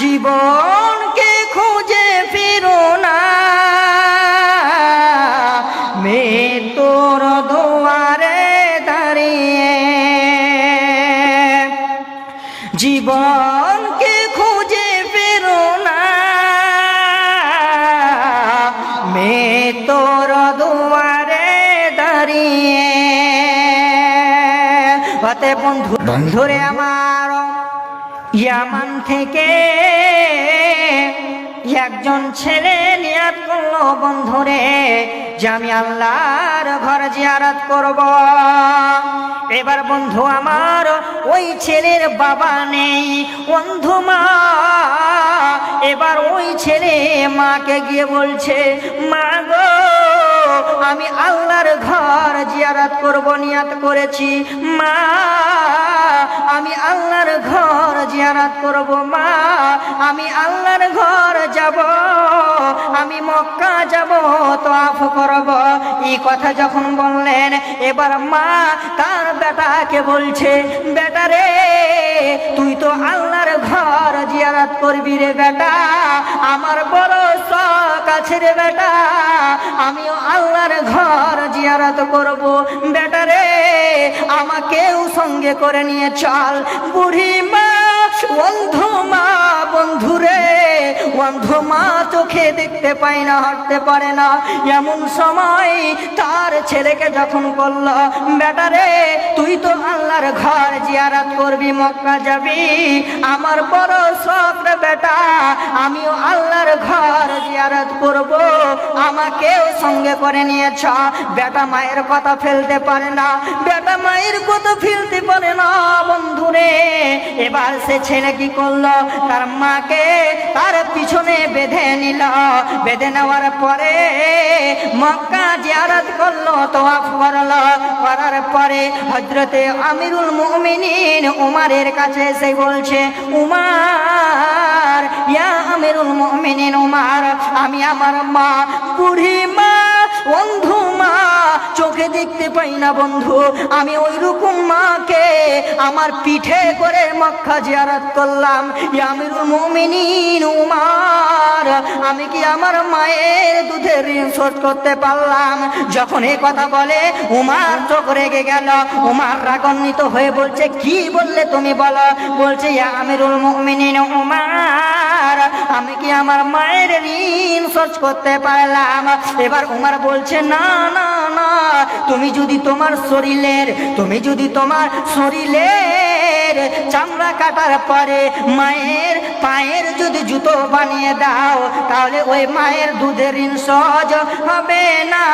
জীবনকে খুঁজে ফিরো না, মৃত্যুর দুয়ারে দাঁড়িয়ে। জীবনকে খুঁজে ফিরো না, মৃত্যুর দুয়ারে দাঁড়িয়ে। হতে বন্ধুরে আমার, ইয়ামান থেকে একজন ছেলে নিয়াত করলো বন্ধুরে যে আমি আল্লাহর ঘর জিয়ারত করব। এবার বন্ধু আমার, ওই ছেলের বাবা নেই, বন্ধু মা। এবার ওই ছেলে মাকে গিয়ে বলছে, মা গো, আমি আল্লাহর ঘর জিয়ারত করব, নিয়াত করেছি মা, আমি আল্লাহর ঘর জিয়ারত করব মা, আমি আল্লাহর ঘর যাব, আমি মক্কা যাব, তওয়াফ করব। এই কথা যখন বললেন, এবার মা তার বেটাকে বলছে, বেটা রে, তুই তো আল্লাহর ঘর জিয়ারত করবি রে বেটা, আমার বড় শখ আছে রে বেটা, আমিও আল্লাহর ঘর জিয়ারত করব। বেটা রে, আমাকেও সঙ্গে করে নিয়ে চল। বুড়ি মা, বন্ধু মা, বন্ধুরে, বন্ধু মা চোখে দেখতে পায় না, হাঁটতে পারে না। এমন সময় তার ছেলেকে যখন বলল, বেটা রে, তুই তো আল্লাহর ঘর জিয়ারত করবি, মক্কা যাবি, আমার বড় শখ রে বেটা, আমিও আল্লাহর ঘর জিয়ারত করব, আমাকেও সঙ্গে করে নিয়েছ। বেটা মায়ের কথা ফেলতে পারে না, বেটা মায়ের কথা ফেলতে পারে না বন্ধুরে। এবার সে ছেলে কি করলো, তার মাকে তার পিছনে বেঁধে নিল। বেঁধে নেওয়ার পরে মক্কা জিয়ারত করলো, তওয়াফ করলো। করার পরে হযরতে আমিরুল মুমিনিন উমরের কাছে এসে বলছে, উমর, ইয়া আমিরুল মুমিনিন উমর, আমি আমার মা, বুড়ি মা, বন্ধু মা, চোখে দেখতে পাই না বন্ধু, আমি ওই রকম মাকে আমার পিঠে করে মক্কা জিয়ারত করলাম। ইয়া আমিরুল মুমিনিন উমর, আমি কি আমার মায়ের দুধের ঋণ শোধ করতে পারলাম? যখন এই কথা বলে উমর চোখ রেগে গেল। উমর রাগান্বিত হয়ে বলছে, কি বললে তুমি বলো? বলছে, ইয়া আমিরুল মুমিনিন উমর, আমি কি আমার মায়ের ঋণ শোধ করতে পারলাম? এবার উমর বলছে, না না না, তুমি যদি তোমার শরীরের চামড়া কাটার পরে মায়ের পায়ের যদি জুতো বানিয়ে দাও, তাহলে ওই মায়ের দুধের ঋণ সহজ হবে না।